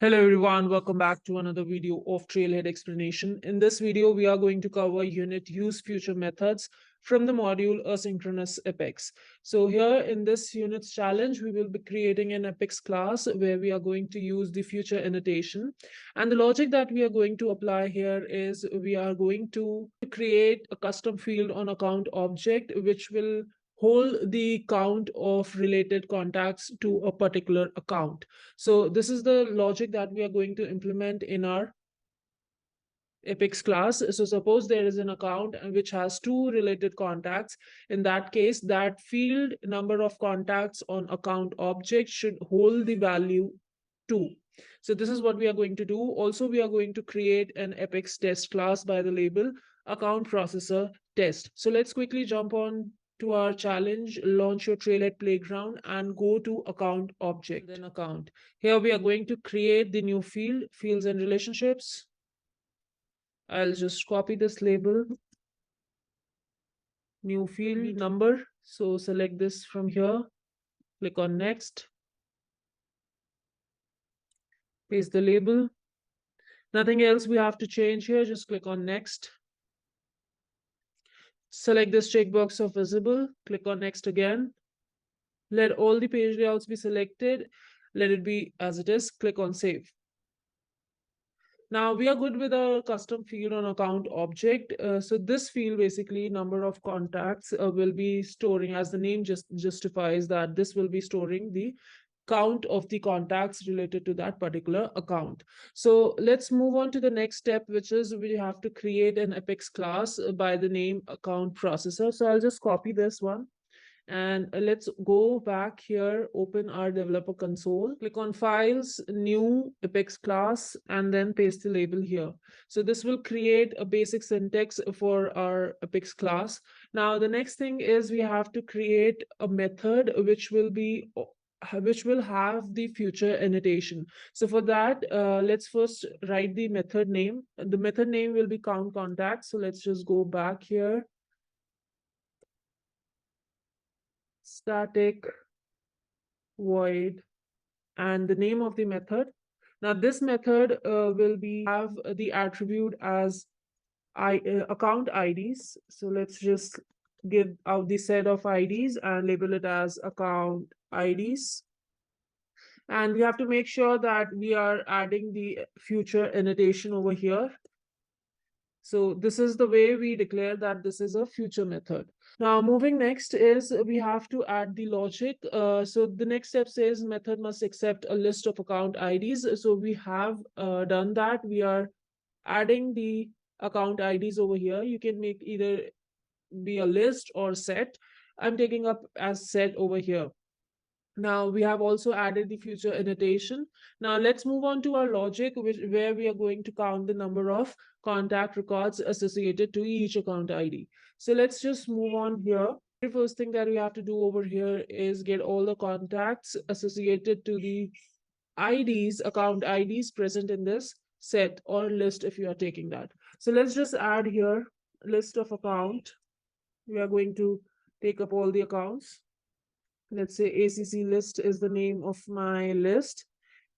Hello everyone, welcome back to another video of Trailhead explanation. In this video, we are going to cover unit use future methods from the module Asynchronous Apex. So here in this unit's challenge, we will be creating an Apex class where we are going to use the future annotation. And the logic that we are going to apply here is we are going to create a custom field on account object, which will hold the count of related contacts to a particular account. So this is the logic that we are going to implement in our Apex class. So suppose there is an account which has two related contacts. In that case, that field number of contacts on account object should hold the value 2. So this is what we are going to do. Also, we are going to create an Apex test class by the label account processor test. So let's quickly jump on to our challenge, launch your Trailhead playground and go to account object, then account. Here we are going to create the new field, fields and relationships. I'll just copy this label, new field number. So select this from here, click on next, paste the label. Nothing else we have to change here, just click on next. Select this checkbox of visible, click on next again. Let all the page layouts be selected. Let it be as it is, click on save. Now we are good with our custom field on account object. So this field basically number of contacts will be storing, as the name just justifies that this will be storing the count of the contacts related to that particular account. So let's move on to the next step, which is we have to create an Apex class by the name account processor. So I'll just copy this one. And let's go back here, open our developer console, click on files, new Apex class, and then paste the label here. So this will create a basic syntax for our Apex class. Now, the next thing is we have to create a method which will have the future annotation. So for that, let's first write the method name. The method name will be count contacts. So let's just go back here. Static void and the name of the method. Now this method will be have the attribute as account IDs. So let's just give out the set of IDs and label it as account IDs. And we have to make sure that we are adding the future annotation over here. So this is the way we declare that this is a future method. Now moving next is we have to add the logic. So the next step says method must accept a list of account IDs. So we have done that. We are adding the account IDs over here. You can make either be a list or set. I'm taking up as set over here. Now we have also added the future annotation. Now let's move on to our logic, where we are going to count the number of contact records associated to each account ID. So let's just move on here. The first thing that we have to do over here is get all the contacts associated to the IDs, account IDs present in this set or list if you are taking that. So let's just add here list of account. We are going to take up all the accounts. Let's say ACC list is the name of my list.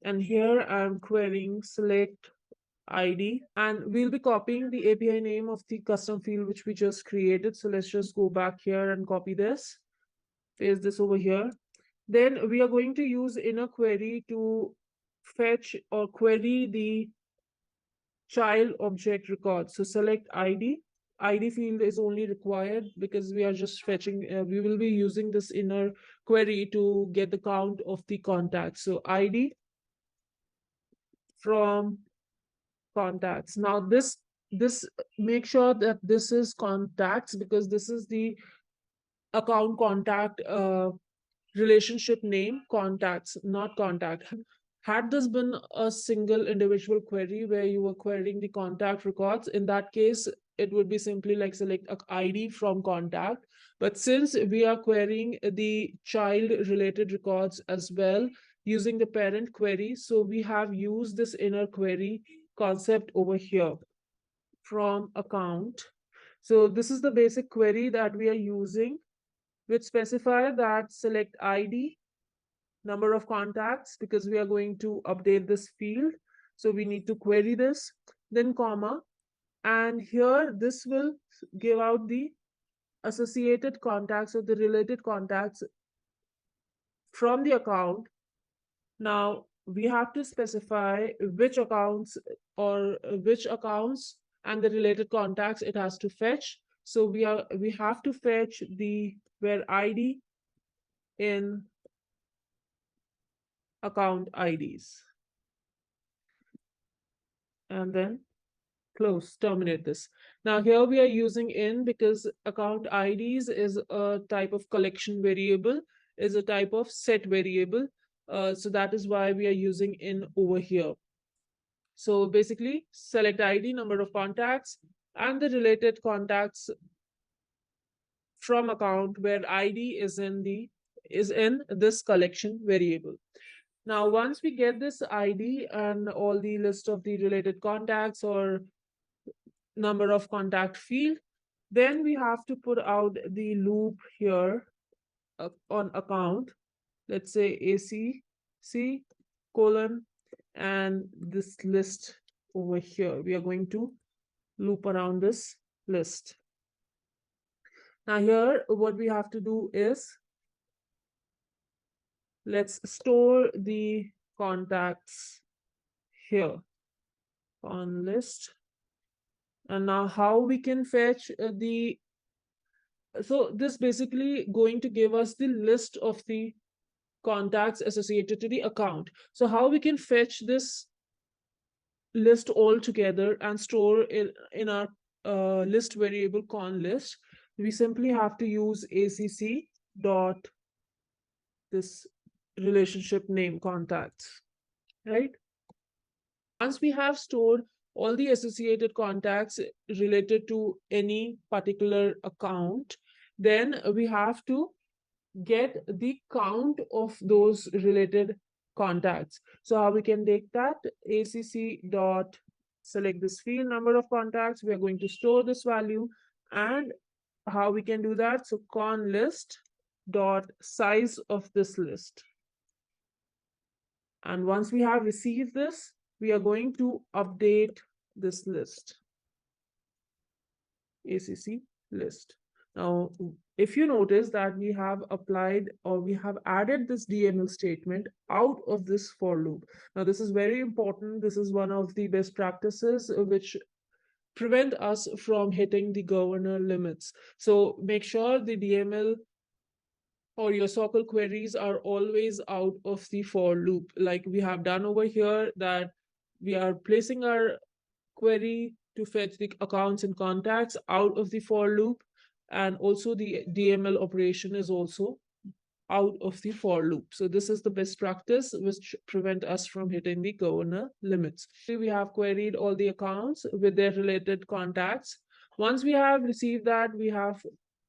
And here I'm querying select ID, and we'll be copying the API name of the custom field which we just created. So let's just go back here and copy this, paste this over here. Then we are going to use inner query to fetch or query the child object record. So select ID. ID field is only required because we are just fetching, we will be using this inner query to get the count of the contacts. So ID from contacts. Now this make sure that this is contacts because this is the account contact relationship name contacts, not contact. Had this been a single individual query where you were querying the contact records, in that case, it would be simply like select a ID from contact. But since we are querying the child related records as well using the parent query, so we have used this inner query concept over here from account. So this is the basic query that we are using, which specify that select ID number of contacts, because we are going to update this field. So we need to query this, then comma, and here this will give out the associated contacts or the related contacts from the account. Now we have to specify which accounts or which accounts and the related contacts it has to fetch. So we have to fetch the where ID in account IDs, and then close, terminate this. Now here we are using in because account IDs is a type of collection variable, is a type of set variable. So that is why we are using in over here. So basically select ID, number of contacts, and the related contacts from account where ID is in this collection variable. Now, once we get this ID and all the list of the related contacts or number of contact field, then we have to put out the loop here on account. Let's say ACC colon and this list over here. We are going to loop around this list. Now here, what we have to do is let's store the contacts here on list. And now how we can fetch so this basically going to give us the list of the contacts associated to the account. So how we can fetch this list all together and store it in our list variable con list, we simply have to use ACC dot this relationship name contacts, right? Once we have stored all the associated contacts related to any particular account, then we have to get the count of those related contacts. So how we can take that? ACC dot select this field number of contacts. We are going to store this value. And how we can do that? So con list dot size of this list. And once we have received this, we are going to update this list, ACC list. Now, if you notice that we have applied or we have added this DML statement out of this for loop. Now, this is very important. This is one of the best practices which prevent us from hitting the governor limits. So make sure the DML or your SOQL queries are always out of the for loop, like we have done over here, that we are placing our query to fetch the accounts and contacts out of the for loop, and also the DML operation is also out of the for loop. So this is the best practice which prevent us from hitting the governor limits. We have queried all the accounts with their related contacts. Once we have received that, we have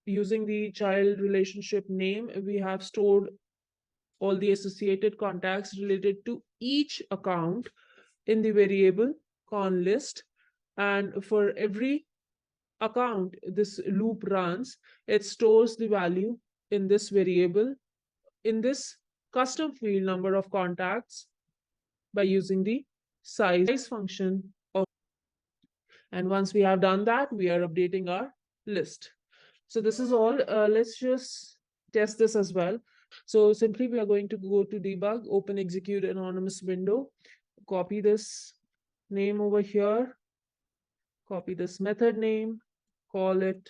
using the child relationship name, we have stored all the associated contacts related to each account in the variable con list. And for every account this loop runs, it stores the value in this variable in this custom field number of contacts by using the size function of. And once we have done that, we are updating our list. So this is all. Let's just test this as well. So simply we are going to go to debug, open execute anonymous window, copy this name over here, copy this method name, call it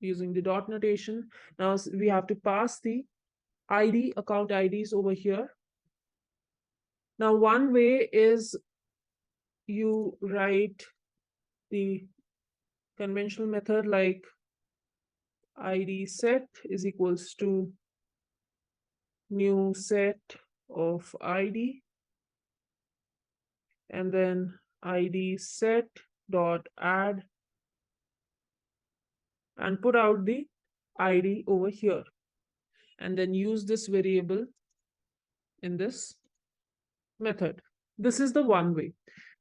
using the dot notation. Now we have to pass the ID, account IDs over here. Now one way is you write the conventional method like ID set is equals to new set of ID, and then ID set dot add and put out the ID over here, and then use this variable in this method. This is the one way.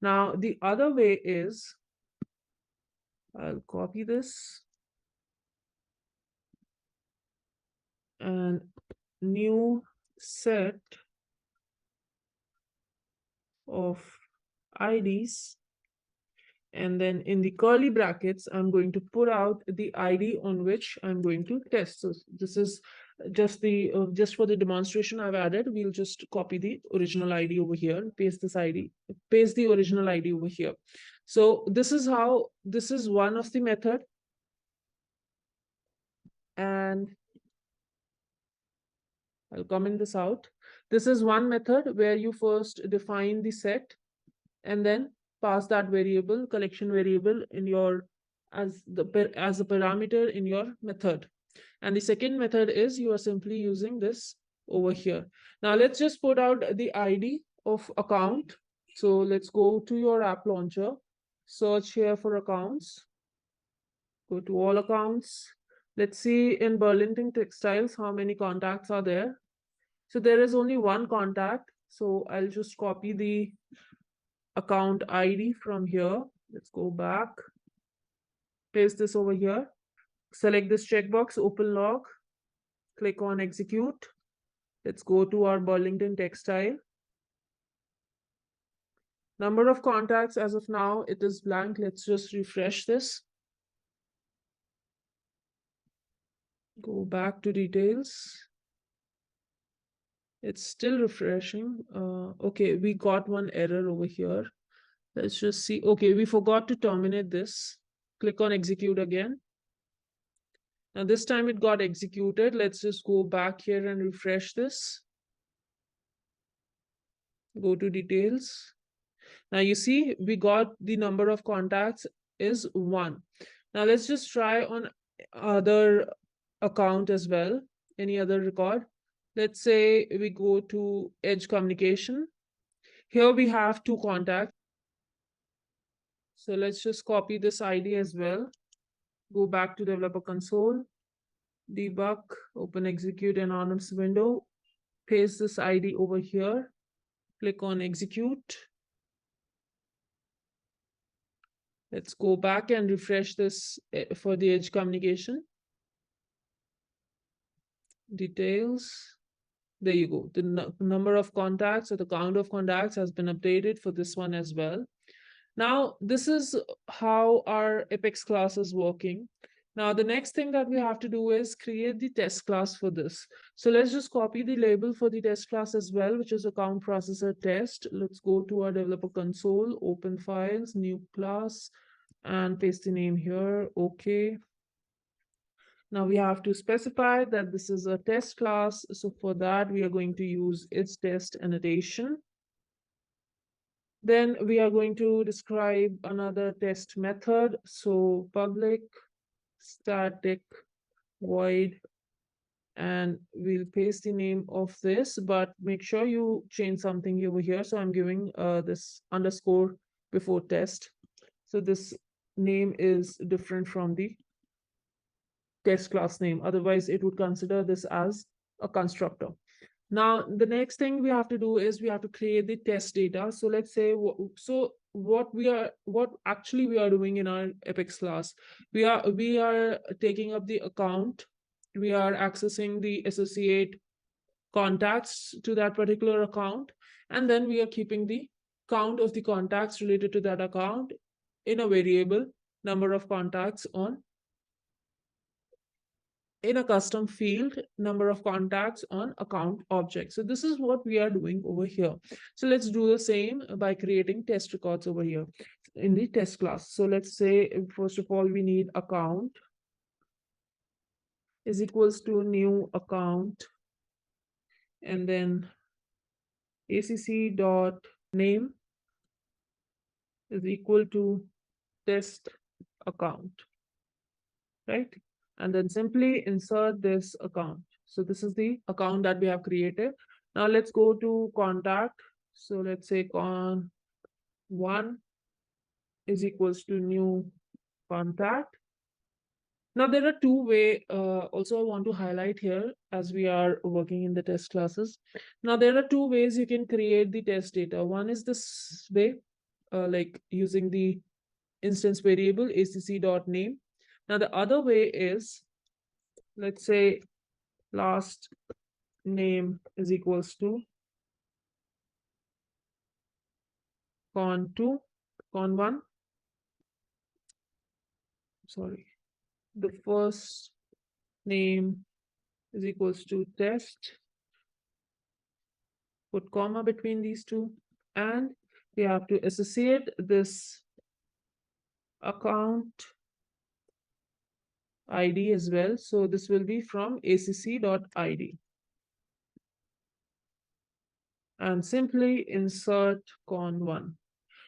Now the other way is I'll copy this and new set of IDs, and then in the curly brackets, I'm going to put out the ID on which I'm going to test. So this is just for the demonstration I've added. We'll just copy the original ID over here, paste this ID, paste the original ID over here. So this is one of the method, and I'll comment this out. This is one method where you first define the set and then pass that variable, collection variable, in your as a parameter in your method. And the second method is you are simply using this over here. Now let's just put out the ID of account. So let's go to your app launcher, search here for accounts, go to all accounts. Let's see in Burlington Textiles how many contacts are there. So there is only one contact. So I'll just copy the account ID from here. Let's go back, paste this over here, select this checkbox, open log, click on execute. Let's go to our Burlington Textile. Number of contacts as of now, it is blank. Let's just refresh this. Go back to details. It's still refreshing. Okay, we got one error over here. Let's just see. Okay, we forgot to terminate this. Click on execute again. Now this time it got executed. Let's just go back here and refresh this. Go to details. Now you see we got the number of contacts is 1. Now let's just try on other account as well, any other record. Let's say we go to Edge Communication. Here we have 2 contacts. So let's just copy this ID as well. Go back to developer console, debug, open execute anonymous window, paste this ID over here, click on execute. Let's go back and refresh this for the Edge Communication. Details. There you go. The number of contacts or the count of contacts has been updated for this one as well. Now, this is how our Apex class is working. Now, the next thing that we have to do is create the test class for this. So let's just copy the label for the test class as well, which is account processor test. Let's go to our developer console, open files, new class, and paste the name here. Okay. Now we have to specify that this is a test class. So for that, we are going to use its test annotation. Then we are going to describe another test method. So public static void, and we'll paste the name of this, but make sure you change something over here. So I'm giving this underscore before test. So this name is different from the test class name. Otherwise, it would consider this as a constructor. Now, the next thing we have to do is we have to create the test data. So let's say, what actually we are doing in our Apex class, we are taking up the account, we are accessing the associate contacts to that particular account, and then we are keeping the count of the contacts related to that account in a variable number of contacts on in a custom field, number of contacts on account object. So this is what we are doing over here. So let's do the same by creating test records over here in the test class. So let's say, first of all, we need account is equals to new account, and then acc dot name is equal to test account, right? And then simply insert this account. So this is the account that we have created. Now let's go to contact. So let's say con1 is equals to new contact. Now there are two way, also I want to highlight here as we are working in the test classes. Now there are two ways you can create the test data. One is this way, like using the instance variable acc.name. Now the other way is, let's say last name is equals to con2, con1, sorry, the first name is equals to test, put comma between these two, and we have to associate this account ID as well. So this will be from acc.id and simply insert con1.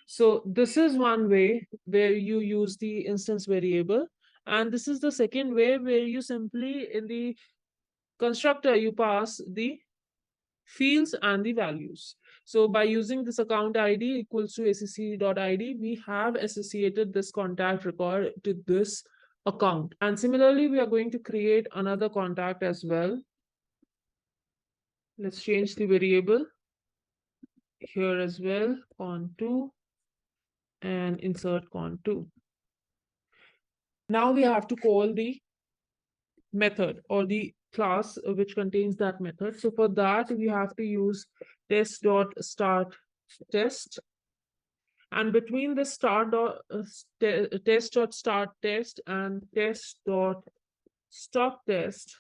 So this is one way where you use the instance variable. And this is the second way where you simply in the constructor, you pass the fields and the values. So by using this account ID equals to acc.id, we have associated this contact record to this account. And similarly, we are going to create another contact as well. Let's change the variable here as well, con2, and insert con2. Now we have to call the method or the class which contains that method. So for that, we have to use test.start test. And between the test.start test and test.stop test,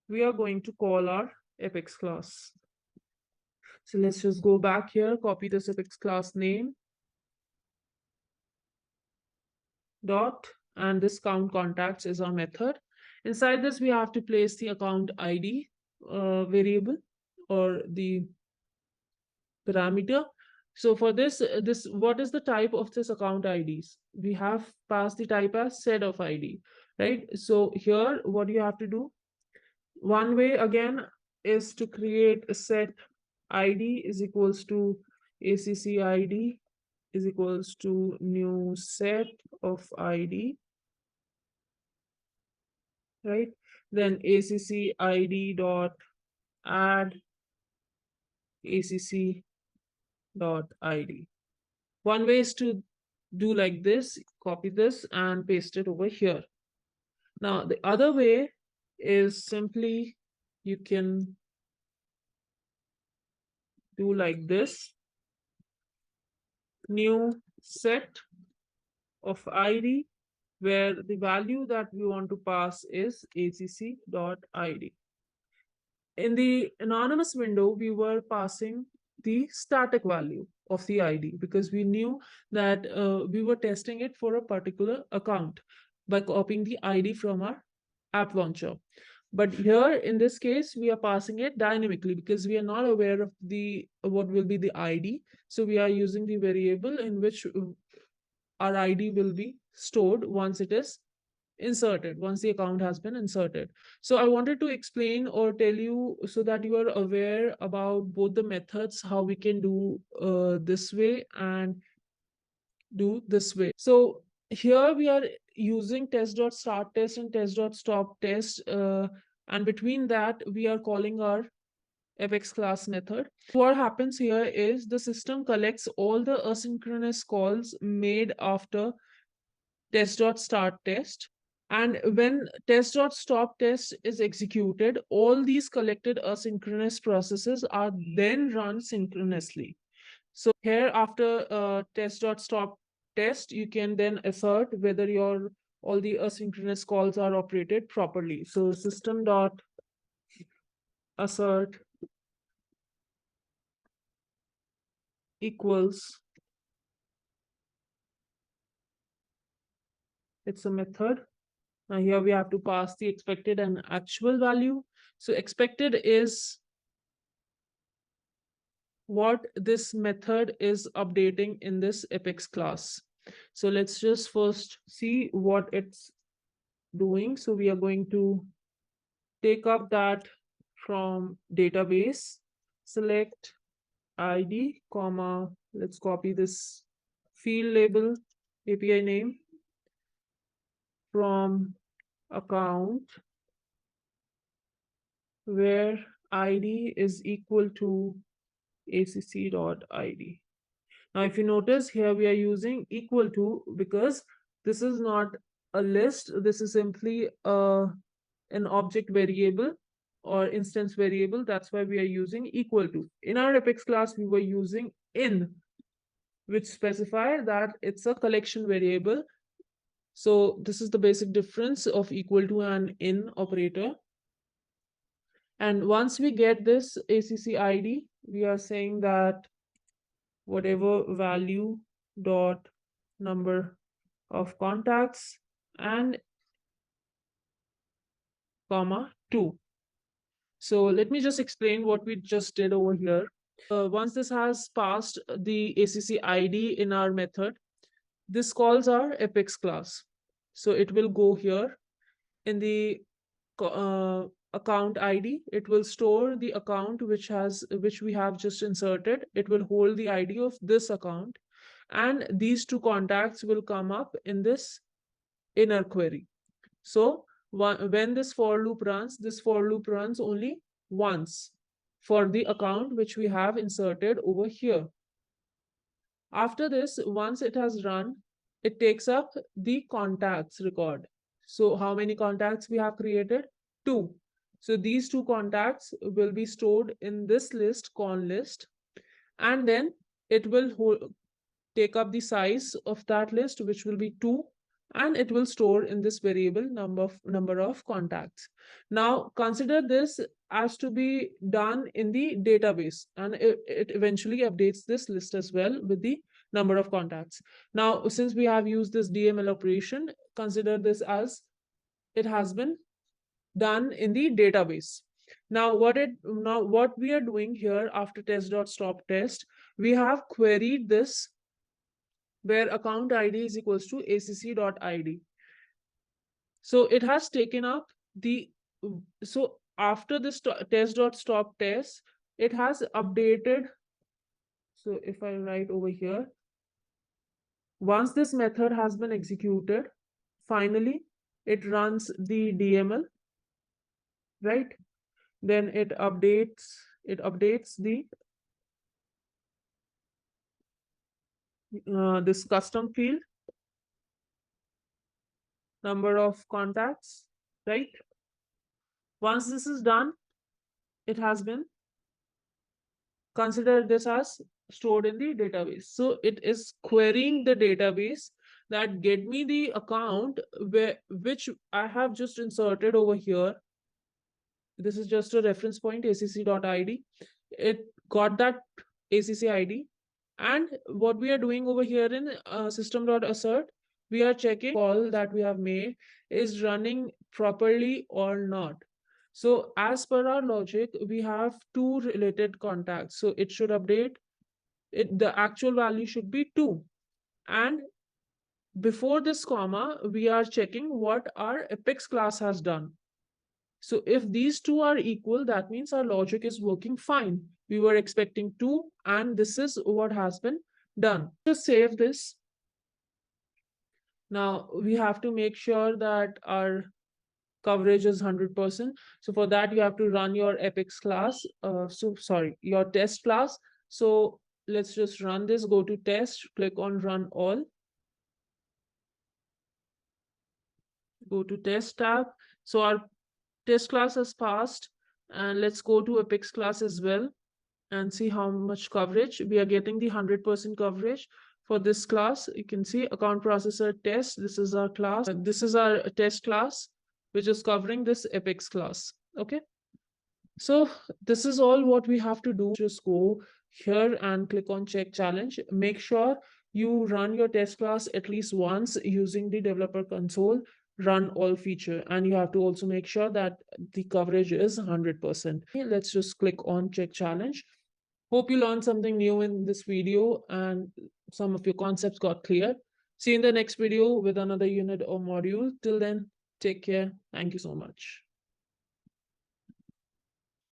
we are going to call our Apex class. So let's just go back here, copy this Apex class name, dot, and this count contacts is our method. Inside this, we have to place the account ID variable or the parameter. So for this, what is the type of this account IDs? We have passed the type as set of ID, right? So here, what you have to do, one way again is to create a set ID is equals to acc ID is equals to new set of ID, right? Then acc ID dot add acc dot ID. One way is to do like this, copy this and paste it over here. Now, the other way is simply you can do like this, new set of ID, where the value that we want to pass is acc.id. In the anonymous window, we were passing the static value of the ID because we knew that we were testing it for a particular account by copying the ID from our app launcher. But here in this case, we are passing it dynamically because we are not aware of the what will be the ID. So we are using the variable in which our ID will be stored once it is inserted, once the account has been inserted. So I wanted to explain or tell you so that you are aware about both the methods, how we can do this way and do this way. So here we are using test.start test and test.stop test. And between that, we are calling our Apex class method. What happens here is the system collects all the asynchronous calls made after test.start test. And when test.stop test is executed, all these collected asynchronous processes are then run synchronously. So here after test.stop test, you can then assert whether your all the asynchronous calls are operated properly. So system.assert equals, it's a method. Now here we have to pass the expected and actual value. So expected is what this method is updating in this Apex class. So let's just first see what it's doing. So we are going to take up that from database, select ID, comma, let's copy this field label, API name from account where ID is equal to acc.id. Now, if you notice here, we are using equal to because this is not a list. This is simply an object variable or instance variable. That's why we are using equal to. In our Apex class, we were using in, which specify that it's a collection variable. So this is the basic difference of equal to and in operator. And once we get this ACC ID, we are saying that whatever value dot number of contacts and comma 2. So let me just explain what we just did over here. Once this has passed the ACC ID in our method, this calls our Apex class. So it will go here in the account ID. It will store the account which we have just inserted. It will hold the ID of this account, and these two contacts will come up in this inner query. So when this for loop runs only once for the account which we have inserted over here. After this, once it has run, it takes up the contacts record. So how many contacts we have created? 2. So these 2 contacts will be stored in this list, con list, and then it will take up the size of that list, which will be 2, and it will store in this variable number of contacts. Now consider this as to be done in the database, and it eventually updates this list as well with the number of contacts. Now since we have used this DML operation, consider this as it has been done in the database. Now what we are doing here after test.stop test, we have queried this where account ID is equals to acc.id. So it has taken up the, so after this test.stop test, it has updated. So if I write over here, once this method has been executed, finally it runs the DML, right? Then it updates the this custom field, number of contacts, right? Once this is done, it has been consider this as stored in the database. So it is querying the database that get me the account which I have just inserted over here. This is just a reference point, acc.id. It got that ACC ID. And what we are doing over here in system.assert, we are checking call that we have made is running properly or not. So as per our logic, we have 2 related contacts. So it should update it. The actual value should be 2. And before this comma, we are checking what our Apex class has done. So if these 2 are equal, that means our logic is working fine. We were expecting 2, and this is what has been done. Just save this. Now we have to make sure that our coverage is 100%. So for that, you have to run your Apex class. Your test class. So let's just run this. Go to test, click on run all. Go to test tab. So our test class has passed, and let's go to Apex class as well and see how much coverage we are getting. The 100% coverage for this class. You can see account processor test. This is our class. This is our test class, which is covering this Apex class. Okay. So this is all what we have to do. Just go here and click on check challenge. Make sure you run your test class at least once using the developer console run all feature, and you have to also make sure that the coverage is 100%. Let's just click on check challenge. Hope you learned something new in this video and some of your concepts got clear. See you in the next video with another unit or module. Till then, take care. Thank you so much.